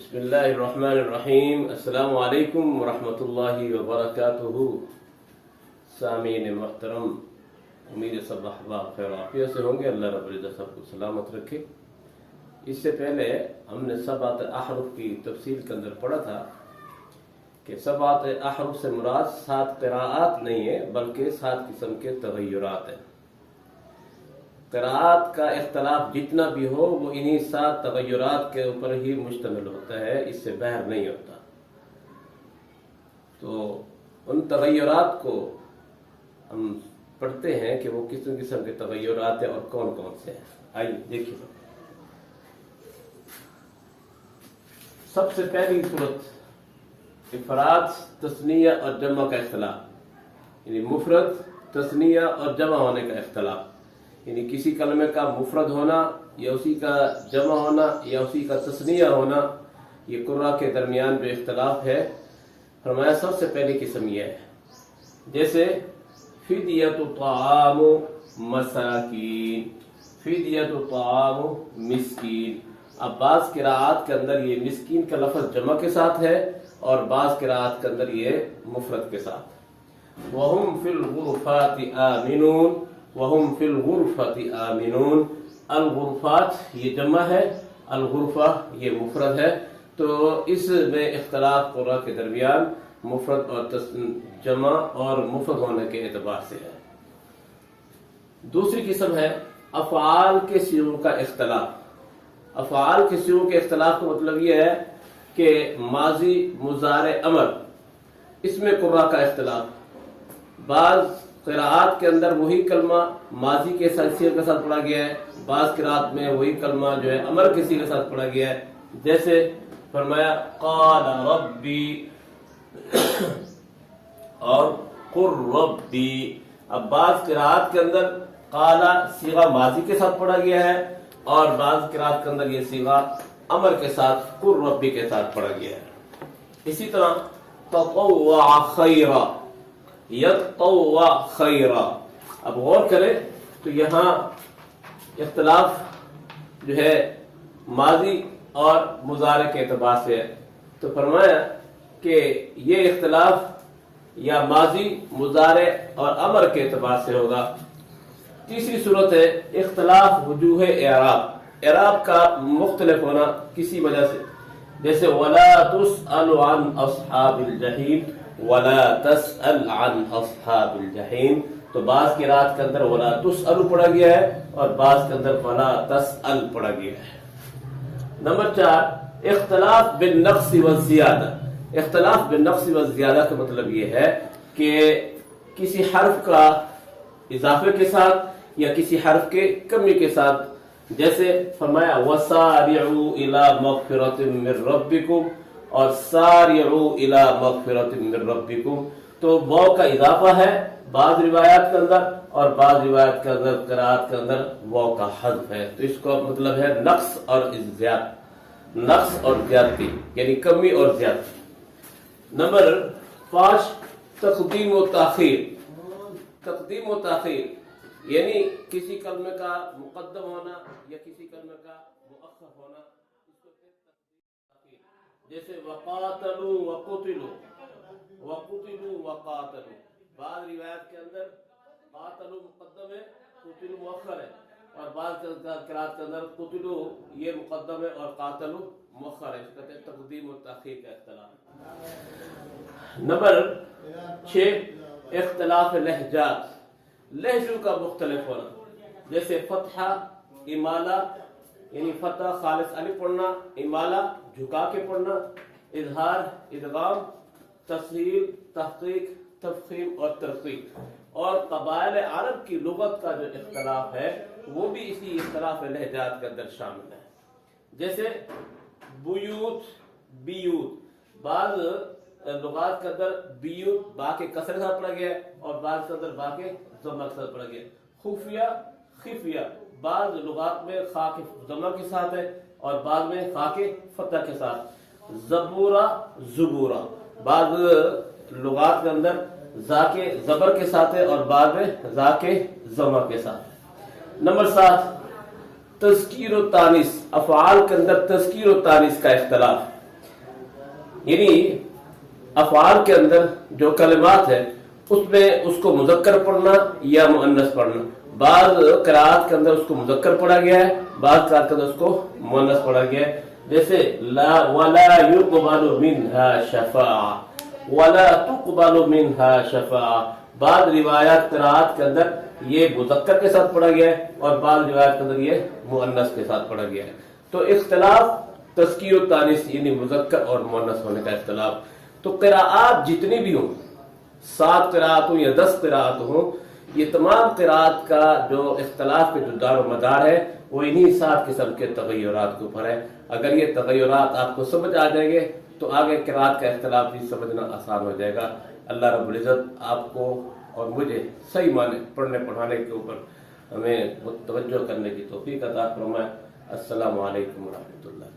بسم اللہ الرحمن الرحیم۔ السلام علیکم ورحمۃ اللہ وبرکاتہ۔ سامعین محترم، امید ہے سب احباب خیر عافیت سے ہوں گے۔ اللہ رب العزت سب کو سلامت رکھے۔ اس سے پہلے ہم نے سبعۃ احرف کی تفصیل کے اندر پڑھا تھا کہ سبعۃ احرف سے مراد 7 قراءات نہیں ہے بلکہ 7 قسم کے تغیرات ہیں۔ قراءات کا اختلاف جتنا بھی ہو وہ انہی 7 تغیرات کے اوپر ہی مشتمل ہوتا ہے، اس سے باہر نہیں ہوتا۔ تو ان تغیرات کو ہم پڑھتے ہیں کہ وہ کس قسم کے تغیرات ہیں اور کون کون سے ہیں۔ آئیے دیکھیے، سب سے پہلی صورت افراد، تثنیہ اور جمع کا اختلاف، یعنی مفرد، تثنیہ اور جمع ہونے کا اختلاف، یعنی کسی کلمے کا مفرد ہونا یا اسی کا جمع ہونا یا اسی کا تثنیہ ہونا، یہ قراء کے درمیان جو اختلاف ہے، فرمایا سب سے پہلی قسم یہ ہے، جیسے فدیۃ طعام مساکین، فدیۃ طعام مسکین۔ اب بعض قراءات کے اندر یہ مسکین کا لفظ جمع کے ساتھ ہے اور بعض قراءات کے اندر یہ مفرد کے ساتھ۔ وَهُمْ فِي الْغُرُفَاتِ آمِنُونَ، وَهُمْ فِي الْغُرْفَةِ آمِنُونَ۔ الغرفات یہ جمع ہے، الغرفہ یہ مفرد ہے، تو اس میں اختلاف قراء کے درمیان مفرد اور جمع اور مفرد ہونے کے اعتبار سے ہے۔ دوسری قسم ہے افعال کے صیغوں کا اختلاف۔ افعال کے صیغوں کے اختلاف کا مطلب یہ ہے کہ ماضی، مضارع، امر، اس میں قراء کا اختلاف۔ بعض قراءات کے اندر وہی کلمہ ماضی کے صیغے کے ساتھ پڑھا گیا ہے، بعض قراءات میں وہی کلمہ جو ہے امر کے صیغے کے ساتھ پڑھا گیا ہے، جیسے فرمایا قال ربی اور قر ربی۔ اب بعض قراءات کے اندر قال صیغہ ماضی کے ساتھ پڑھا گیا ہے اور بعض قراءات کے اندر یہ صیغہ امر کے ساتھ قر ربی کے ساتھ پڑھا گیا ہے۔ اسی طرح تطوع خیرا، یتطوع خیرا۔ اب غور کریں تو یہاں اختلاف جو ہے ماضی اور مضارع کے اعتبار سے ہے، تو فرمایا کہ یہ اختلاف یا ماضی، مضارع اور امر کے اعتبار سے ہوگا۔ تیسری صورت ہے اختلاف وجوہ اعراب، اعراب کا مختلف ہونا کسی وجہ سے، جیسے وَلَا تُسْأَلُ عَنْ أَصْحَابِ الْجَحِيمِ، وَلَا تَسْأَلْ عَنْ أَصْحَابِ الْجَحِيمِ۔ تو بعض قراءات کے اندر وَلَا تُسْأَلُ پڑھا گیا ہے اور بعض کے اندر وَلَا تَسْأَلْ پڑھا گیا ہے۔ نمبر 4 اختلاف بالنقص والزیادہ۔ اختلاف بالنقص والزیادہ کا مطلب یہ ہے کہ کسی حرف کا اضافے کے ساتھ یا کسی حرف کے کمی کے ساتھ، جیسے فرمایا وَسَارِعُوا إِلَى مَغْفِرَةٍ مِّن رَبِّكُمْ اور سَارِعُوا إِلَى مَغْفِرَةٍ مِّن رَبِّكُمْ، تو واو کا اضافہ ہے بعض روایات کے اندر اور بعض روایات کے اندر قراءات کے اندر واو کا حذف ہے، تو اس کا مطلب ہے نقص اور نقص اور زیادتی، یعنی کمی اور زیادتی۔ نمبر 5 تقدیم و تاخیر۔ تقدیم و تاخیر یعنی کسی کلمے کا مقدم ہونا یا کسی کلمے کا مؤخر ہونا، اس کو تقدیم، جیسے وقاتلوا وقتلوا، وقتلوا وقاتلوا۔ بعض روایات کے اندر قاتلوا مقدم ہے، قتلوا مؤخر ہے، اور بعض قراءات کے اندر قتلوا یہ مقدم ہے اور قاتلوا مؤخر ہے، اس کا تقدیم و تاخیر کا اختلاف۔ نمبر 6 اختلاف لہجات، لہجوں کا مختلف ہونا، جیسے فتحہ، امالہ، یعنی فتح خالص الف پڑھنا، امالہ جھکا کے پڑھنا، اظہار، ادغام، تسہیل، تحقیق، تفخیم اور ترقیق۔ اور قبائل عرب کی لغت کا جو اختلاف ہے وہ بھی اسی اختلاف لہجات کے اندر شامل ہے، جیسے بیوت، بیوت، بعض لغات کے اندر بیوت با کے کسر کے ساتھ پڑھا گیا ہے اور بعض کے اندر با کے ضمہ کے ساتھ پڑھا گیا ہے۔ خفیہ، خفیہ، بعض لغات میں خا کے ضمہ کے ساتھ ہے اور بعض میں خا کے فتح کے ساتھ۔ زبورہ، زبورہ، بعض لغات کے اندر زا کے زبر کے ساتھ ہے اور بعض میں زا کے ضمہ کے ساتھ۔ نمبر 7 تذکیر و تانیث، افعال کے اندر تذکیر و تانیث کا اختلاف، یعنی افعال کے اندر جو کلمات ہے اس میں اس کو مذکر پڑھنا یا مؤنث پڑھنا. بعض قرآت کے اندر اس کو مذکر پڑھا گیا ہے، بعض قرآت کے اندر اس کو مؤنث پڑھا گیا ہے. جیسے لا ولا يقبل منها شفاعة ولا تقبل منها شفاعة. بعض روایات قرآت کے اندر یہ مذکر کے ساتھ پڑھا گیا ہے اور بعض روایات کے اندر یہ مؤنث کے ساتھ پڑھا گیا ہے. تو اختلاف تذکیر و تانیث یعنی مذکر اور مؤنث ہونے کا اختلاف. تو قراءات جتنی بھی ہوں، 7 قراءت ہوں یا 10 قراءت ہوں، یہ تمام قراءت کا جو اختلاف کے جو دار و مدار ہے وہ انہی 7 قسم کے تغیرات کے اوپر ہے. اگر یہ تغیرات آپ کو سمجھ آ جائیں گے تو آگے قراءت کا اختلاف بھی سمجھنا آسان ہو جائے گا. اللہ رب العزت آپ کو اور مجھے صحیح معنی پڑھنے پڑھانے کے اوپر ہمیں متوجہ کرنے کی توفیق عطا فرمائے. السلام علیکم ورحمۃ اللہ.